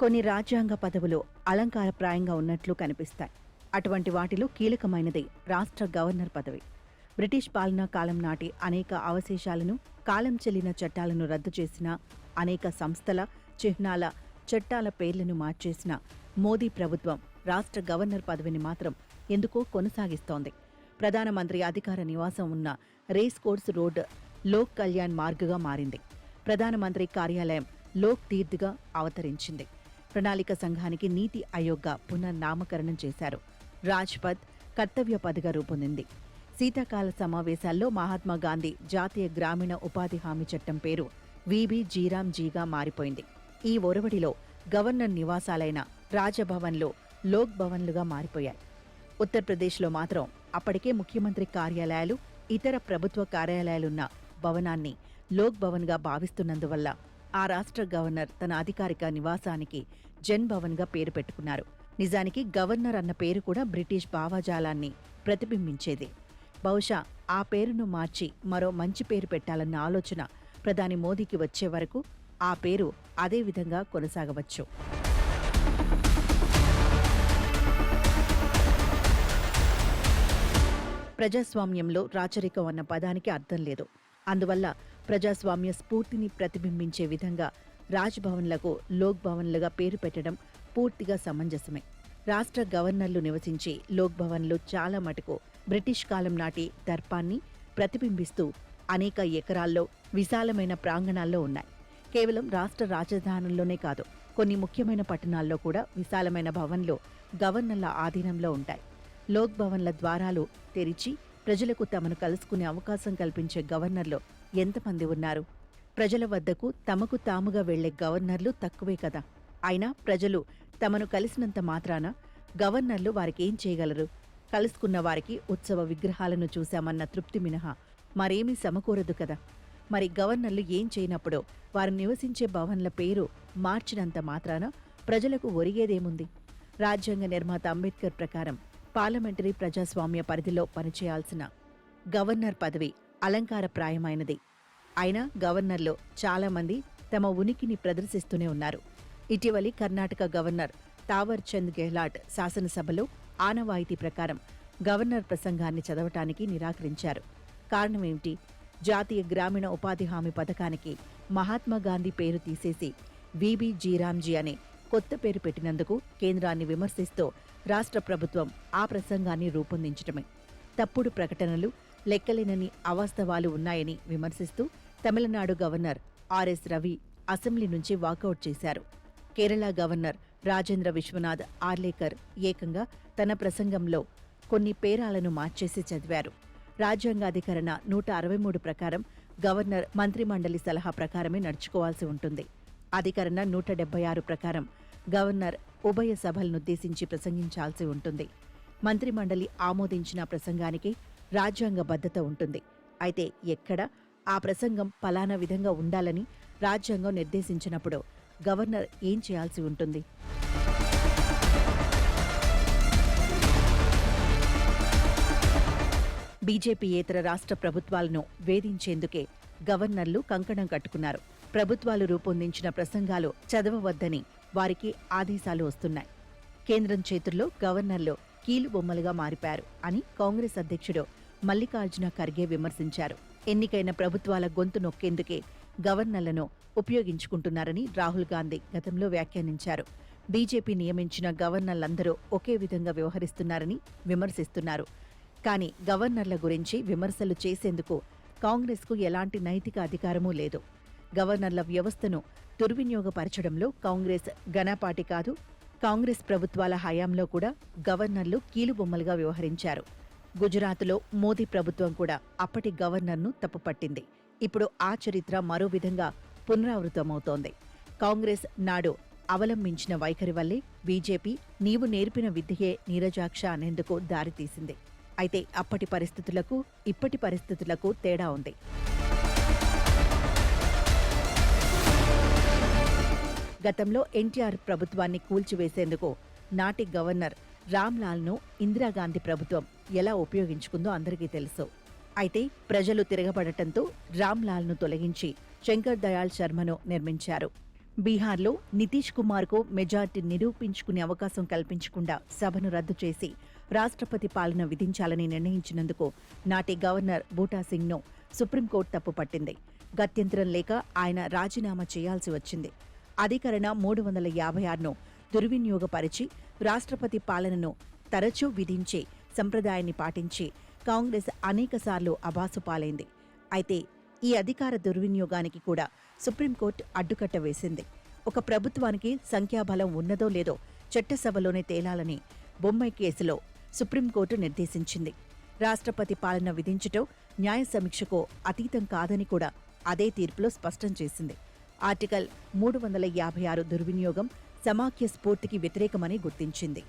కొన్ని రాజ్యాంగ పదవులు అలంకారప్రాయంగా ఉన్నట్లు కనిపిస్తాయి. అటువంటి వాటిలో కీలకమైనది రాష్ట్ర గవర్నర్ పదవి. బ్రిటిష్ పాలనా కాలం నాటి అనేక అవశేషాలను, కాలం చెల్లిన చట్టాలను రద్దు చేసిన, అనేక సంస్థల, చిహ్నాల, చట్టాల పేర్లను మార్చేసిన మోదీ ప్రభుత్వం రాష్ట్ర గవర్నర్ పదవిని మాత్రం ఎందుకో కొనసాగిస్తోంది. ప్రధానమంత్రి అధికార నివాసం ఉన్న race course road Lok Kalyan మార్గ్గా మారింది. ప్రధానమంత్రి కార్యాలయం లోక్ తీర్థ్గా అవతరించింది. ప్రణాళిక సంఘానికి నీతి ఆయోగ్గా పునర్నామకరణం చేశారు. రాజ్పథ్ కర్తవ్య పథ్గా రూపొందింది. శీతాకాల సమావేశాల్లో మహాత్మా గాంధీ జాతీయ గ్రామీణ ఉపాధి హామీ చట్టం పేరు వీబీ జీరాంజీగా మారిపోయింది. ఈ ఒరవడిలో గవర్నర్ నివాసాలైన రాజభవన్లు లోక్ భవన్లుగా మారిపోయాయి. ఉత్తరప్రదేశ్లో మాత్రం అప్పటికే ముఖ్యమంత్రి కార్యాలయాలు, ఇతర ప్రభుత్వ కార్యాలయాలున్న భవనాన్ని లోక్ భవన్గా భావిస్తున్నందువల్ల ఆ రాష్ట్ర గవర్నర్ తన అధికారిక నివాసానికి జన్ భవన్గా పేరు పెట్టుకున్నారు. నిజానికి గవర్నర్ అన్న పేరు కూడా బ్రిటిష్ భావజాలాన్ని ప్రతిబింబించేది. బహుశా ఆ పేరును మార్చి మరో మంచి పేరు పెట్టాలన్న ఆలోచన ప్రధాని మోదీకి వచ్చే వరకు ఆ పేరు అదే విధంగా కొనసాగవచ్చు. ప్రజాస్వామ్యంలో రాచరికం అన్న పదానికి అర్థం లేదు. అందువల్ల ప్రజాస్వామ్య స్ఫూర్తిని ప్రతిబింబించే విధంగా రాజ్భవన్లకు లోక్ భవన్లుగా పేరు పెట్టడం పూర్తిగా సమంజసమే. రాష్ట్ర గవర్నర్లు నివసించే లోక్ భవన్లు చాలా మటుకు బ్రిటిష్ కాలం నాటి దర్పాన్ని ప్రతిబింబిస్తూ అనేక ఎకరాల్లో విశాలమైన ప్రాంగణాల్లో ఉన్నాయి. కేవలం రాష్ట్ర రాజధానుల్లోనే కాదు, కొన్ని ముఖ్యమైన పట్టణాల్లో కూడా విశాలమైన భవన్లు గవర్నర్ల ఆధీనంలో ఉంటాయి. లోక్ భవన్ల ద్వారాలు తెరిచి ప్రజలకు తమను కలుసుకునే అవకాశం కల్పించే గవర్నర్లు ఎంతమంది ఉన్నారు? ప్రజల వద్దకు తమకు తాముగా వెళ్లే గవర్నర్లు తక్కువే కదా. అయినా ప్రజలు తమను కలిసినంత మాత్రాన గవర్నర్లు వారికేం చేయగలరు? కలుసుకున్న వారికి ఉత్సవ విగ్రహాలను చూశామన్న తృప్తి మినహా మరేమీ సమకూరదు కదా. మరి గవర్నర్లు ఏం చేయనప్పుడో వారు నివసించే భవన్ల పేరు మార్చినంత మాత్రాన ప్రజలకు ఒరిగేదేముంది? రాజ్యాంగ నిర్మాత అంబేద్కర్ ప్రకారం పార్లమెంటరీ ప్రజాస్వామ్య పరిధిలో పనిచేయాల్సిన గవర్నర్ పదవి అలంకారప్రాయమైనది. అయినా గవర్నర్లు చాలామంది తమ ఉనికిని ప్రదర్శిస్తూనే ఉన్నారు. ఇటీవలి కర్ణాటక గవర్నర్ తావర్ చంద్ గెహ్లాట్ శాసనసభలో ఆనవాయితీ ప్రకారం గవర్నర్ ప్రసంగాన్ని చదవటానికి నిరాకరించారు. కారణమేమిటి? జాతీయ గ్రామీణ ఉపాధి హామీ పథకానికి మహాత్మా గాంధీ పేరు తీసేసి వీబీ జీరాంజీ అనే కొత్త పేరు పెట్టినందుకు కేంద్రాన్ని విమర్శిస్తూ రాష్ట్ర ప్రభుత్వం ఆ ప్రసంగాన్ని రూపొందించటమే. తప్పుడు ప్రకటనలు, లెక్కలేనని అవాస్తవాలు ఉన్నాయని విమర్శిస్తూ Tamil Nadu governor RS Ravi assembly నుంచి వాకౌట్ చేశారు. కేరళ గవర్నర్ రాజేంద్ర విశ్వనాథ్ ఆర్లేకర్ ఏకంగా తన ప్రసంగంలో కొన్ని పేరాలను మార్చేసి చదివారు. రాజ్యాంగాధికరణ 163 ప్రకారం గవర్నర్ మంత్రిమండలి సలహా ప్రకారమే నడుచుకోవాల్సి ఉంటుంది. అధికరణ 176 ప్రకారం గవర్నర్ ఉభయ సభలనుద్దేశించి ప్రసంగించాల్సి ఉంటుంది. మంత్రిమండలి ఆమోదించిన ప్రసంగానికి రాజ్యాంగబద్ధత ఉంటుంది. అయితే ఎక్కడ ఆ ప్రసంగం ఫలానా విధంగా ఉండాలని రాజ్యాంగం నిర్దేశించినప్పుడు గవర్నర్ ఏం చేయాల్సి ఉంటుంది? బీజేపీయేతర రాష్ట్ర ప్రభుత్వాలను వేధించేందుకే గవర్నర్లు కంకణం కట్టుకున్నారు. ప్రభుత్వాలు రూపొందించిన ప్రసంగాలు చదవవద్దని వారికి ఆదేశాలు వస్తున్నాయి. కేంద్రం చేతుల్లో గవర్నర్లు కీలుబొమ్మలుగా మారిపారు అని కాంగ్రెస్ అధ్యక్షుడు మల్లికార్జున ఖర్గే విమర్శించారు. ఎన్నికైన ప్రభుత్వాల గొంతు నొక్కేందుకే గవర్నర్లను ఉపయోగించుకుంటున్నారని రాహుల్ గాంధీ గతంలో వ్యాఖ్యానించారు. బీజేపీ నియమించిన గవర్నర్లందరూ ఒకే విధంగా వ్యవహరిస్తున్నారని విమర్శిస్తున్నారు. కానీ గవర్నర్ల గురించి విమర్శలు చేసేందుకు కాంగ్రెస్కు ఎలాంటి నైతిక అధికారమూ లేదు. గవర్నర్ల వ్యవస్థను దుర్వినియోగపరచడంలో కాంగ్రెస్ ఘనపాటి కాదు. కాంగ్రెస్ ప్రభుత్వాల హయాంలో కూడా గవర్నర్లు కీలుబొమ్మలుగా వ్యవహరించారు. గుజరాత్లో మోదీ ప్రభుత్వం కూడా అప్పటి గవర్నర్ను తప్పుపట్టింది. ఇప్పుడు ఆ చరిత్ర మరో విధంగా పునరావృతమవుతోంది. కాంగ్రెస్ నాడు అవలంబించిన వైఖరి వల్లే బీజేపీ నీవు నేర్పిన విద్యయే నీరజాక్ష అనేందుకు దారితీసింది. అయితే అప్పటి పరిస్థితులకు ఇప్పటి పరిస్థితులకు తేడా ఉంది. గతంలో ఎన్టీఆర్ ప్రభుత్వాన్ని కూల్చివేసేందుకు నాటి గవర్నర్ రామ్లాల్ను ఇందిరాగాంధీ ప్రభుత్వం ఎలా ఉపయోగించుకుందో అందరికీ తెలుసు. అయితే ప్రజలు తిరగబడటంతో రామ్లాల్ను తొలగించి శంకర్ దయాళ్ శర్మను నిర్మించారు. బీహార్లో నితీష్ కుమార్కు మెజార్టీ నిరూపించుకునే అవకాశం కల్పించకుండా సభను రద్దు చేసి రాష్ట్రపతి పాలన విధించాలని నిర్ణయించినందుకు నాటి గవర్నర్ బూటా సింగ్ను సుప్రీంకోర్టు తప్పుపట్టింది. గత్యంతరం లేక ఆయన రాజీనామా చేయాల్సి వచ్చింది. అధికరణ 356ను దుర్వినియోగపరిచి రాష్ట్రపతి పాలనను తరచూ విధించే సంప్రదాయాన్ని పాటించి కాంగ్రెస్ అనేకసార్లు అబాసుపాలైంది. అయితే ఈ అధికార దుర్వినియోగానికి కూడా సుప్రీంకోర్టు అడ్డుకట్ట వేసింది. ఒక ప్రభుత్వానికి సంఖ్యాబలం ఉన్నదో లేదో చట్టసభలోనే తేలాలని బొమ్మై కేసులో సుప్రీంకోర్టు నిర్దేశించింది. రాష్ట్రపతి పాలన విధించటం న్యాయ సమీక్షకు అతీతం కాదని కూడా అదే తీర్పులో స్పష్టం చేసింది. ఆర్టికల్ 356 దుర్వినియోగం సమాఖ్య స్ఫూర్తికి వ్యతిరేకమని గుర్తించింది.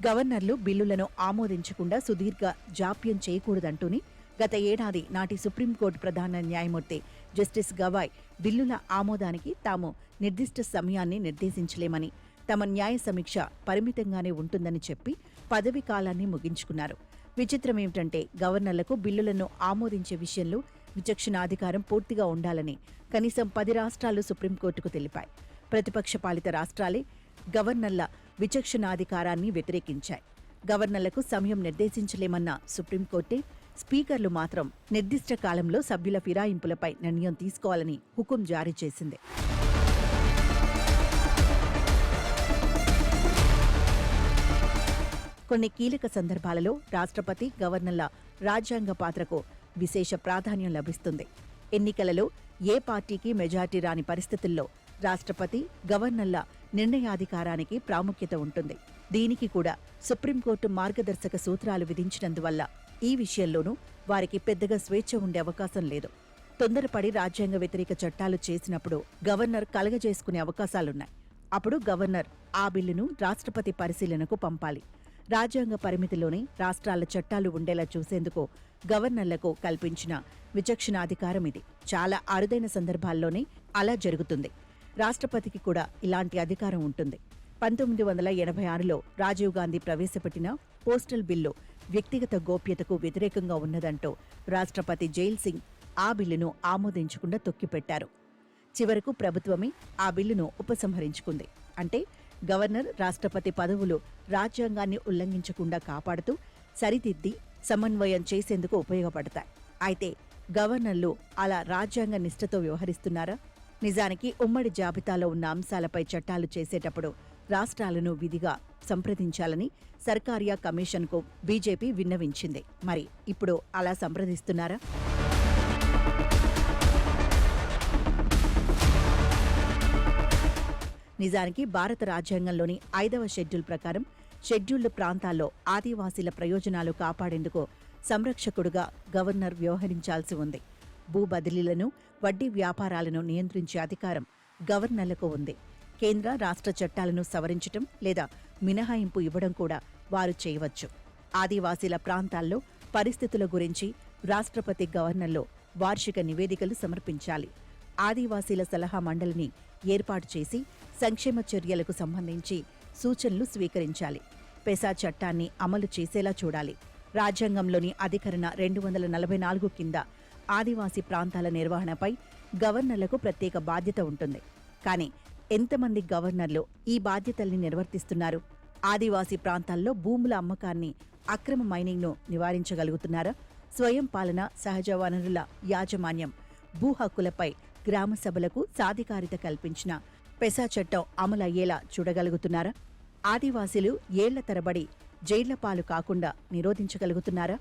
గవర్నర్లు బిల్లులను ఆమోదించకుండా సుదీర్ఘ జాప్యం చేయకూడదంటూని గత ఏడాది నాటి సుప్రీంకోర్టు ప్రధాన న్యాయమూర్తి జస్టిస్ గవాయ్ బిల్లుల ఆమోదానికి తాము నిర్దిష్ట సమయాన్ని నిర్దేశించలేమని, తమ న్యాయ సమీక్ష పరిమితంగానే ఉంటుందని చెప్పి పదవీ కాలాన్ని ముగించుకున్నారు. విచిత్రమేమిటంటే గవర్నర్లకు బిల్లులను ఆమోదించే విషయంలో విచక్షణాధికారం పూర్తిగా ఉండాలని కనీసం 10 రాష్ట్రాలు సుప్రీంకోర్టుకు తెలిపాయి. ప్రతిపక్ష పాలిత రాష్ట్రాలే గవర్నర్ల విచక్షణాధికారాన్ని వ్యతిరేకించాయి. గవర్నర్లకు సమయం నిర్దేశించలేమన్న సుప్రీంకోర్టే స్పీకర్లు మాత్రం నిర్దిష్ట కాలంలో సభ్యుల ఫిరాయింపులపై నిర్ణయం తీసుకోవాలని హుకుం జారీ చేసింది. కొన్ని కీలక సందర్భాలలో రాష్ట్రపతి, గవర్నర్ల రాజ్యాంగ పాత్రకు విశేష ప్రాధాన్యం లభిస్తుంది. ఎన్నికలలో ఏ పార్టీకి మెజార్టీ రాని పరిస్థితుల్లో రాష్ట్రపతి, గవర్నర్ల నిర్ణయాధికారానికి ప్రాముఖ్యత ఉంటుంది. దీనికి కూడా సుప్రీంకోర్టు మార్గదర్శక సూత్రాలు విధించినందువల్ల ఈ విషయంలోనూ వారికి పెద్దగా స్వేచ్ఛ ఉండే అవకాశం లేదు. తొందరపడి రాజ్యాంగ వ్యతిరేక చట్టాలు చేసినప్పుడు గవర్నర్ కలగజేసుకునే అవకాశాలున్నాయి. అప్పుడు గవర్నర్ ఆ బిల్లును రాష్ట్రపతి పరిశీలనకు పంపాలి. రాజ్యాంగ పరిమితిలోనే రాష్ట్రాల చట్టాలు ఉండేలా చూసేందుకు గవర్నర్లకు కల్పించిన విచక్షణాధికారం ఇది. చాలా అరుదైన సందర్భాల్లోనే అలా జరుగుతుంది. రాష్ట్రపతికి కూడా ఇలాంటి అధికారం ఉంటుంది. 1986లో రాజీవ్ గాంధీ ప్రవేశపెట్టిన పోస్టల్ బిల్లు వ్యక్తిగత గోప్యతకు వ్యతిరేకంగా ఉన్నదంటూ రాష్ట్రపతి జైల్ సింగ్ ఆ బిల్లును ఆమోదించకుండా తొక్కిపెట్టారు. చివరకు ప్రభుత్వమే ఆ బిల్లును ఉపసంహరించుకుంది. అంటే గవర్నర్, రాష్ట్రపతి పదవులు రాజ్యాంగాన్ని ఉల్లంఘించకుండా కాపాడుతూ సరిదిద్ది సమన్వయం చేసేందుకు ఉపయోగపడతాయి. అయితే గవర్నర్లు అలా రాజ్యాంగ నిష్ఠతో వ్యవహరిస్తున్నారా? నిజానికి ఉమ్మడి జాబితాలో ఉన్న అంశాలపై చట్టాలు చేసేటప్పుడు రాష్ట్రాలను విధిగా సంప్రదించాలని సర్కారియా కమిషన్కు బీజేపీ విన్నవించింది. మరి ఇప్పుడు అలా సంప్రదిస్తున్నారా? నిజానికి భారత రాజ్యాంగంలోని 5వ షెడ్యూల్ ప్రకారం షెడ్యూల్డ్ ప్రాంతాల్లో ఆదివాసీల ప్రయోజనాలు కాపాడేందుకు సంరక్షకుడుగా గవర్నర్ వ్యవహరించాల్సి ఉంది. భూ బదిలీలను, వడ్డీ వ్యాపారాలను నియంత్రించే అధికారం గవర్నర్లకు ఉంది. కేంద్ర, రాష్ట్ర చట్టాలను సవరించటం లేదా మినహాయింపు ఇవ్వడం కూడా వారు చేయవచ్చు. ఆదివాసీల ప్రాంతాల్లో పరిస్థితుల గురించి రాష్ట్రపతి, గవర్నర్లు వార్షిక నివేదికలు సమర్పించాలి. ఆదివాసీల సలహా మండలిని ఏర్పాటు చేసి సంక్షేమ చర్యలకు సంబంధించి సూచనలు స్వీకరించాలి. పెసా చట్టాన్ని అమలు చేసేలా చూడాలి. రాజ్యాంగంలోని అధికరణ 244 కింద ఆదివాసీ ప్రాంతాల నిర్వహణపై గవర్నర్లకు ప్రత్యేక బాధ్యత ఉంటుంది. కానీ ఎంతమంది గవర్నర్లు ఈ బాధ్యతల్ని నిర్వర్తిస్తున్నారు? ఆదివాసీ ప్రాంతాల్లో భూముల అమ్మకాన్ని, అక్రమ మైనింగ్ను నివారించగలుగుతున్నారా? స్వయం పాలన, సహజ వనరుల యాజమాన్యం, భూ హక్కులపై గ్రామ సభలకు సాధికారిత కల్పించిన పెసా చట్టం అమలయ్యేలా చూడగలుగుతున్నారా? ఆదివాసీలు ఏళ్ల తరబడి జైళ్ల పాలు కాకుండా నిరోధించగలుగుతున్నారా?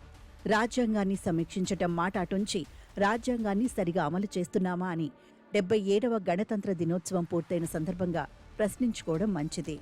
రాజ్యాంగాన్ని సమీక్షించటం మాట అటుంచి రాజ్యాంగాన్ని సరిగా అమలు చేస్తున్నామా అని 77వ గణతంత్ర దినోత్సవం పూర్తయిన సందర్భంగా ప్రశ్నించుకోవడం మంచిది.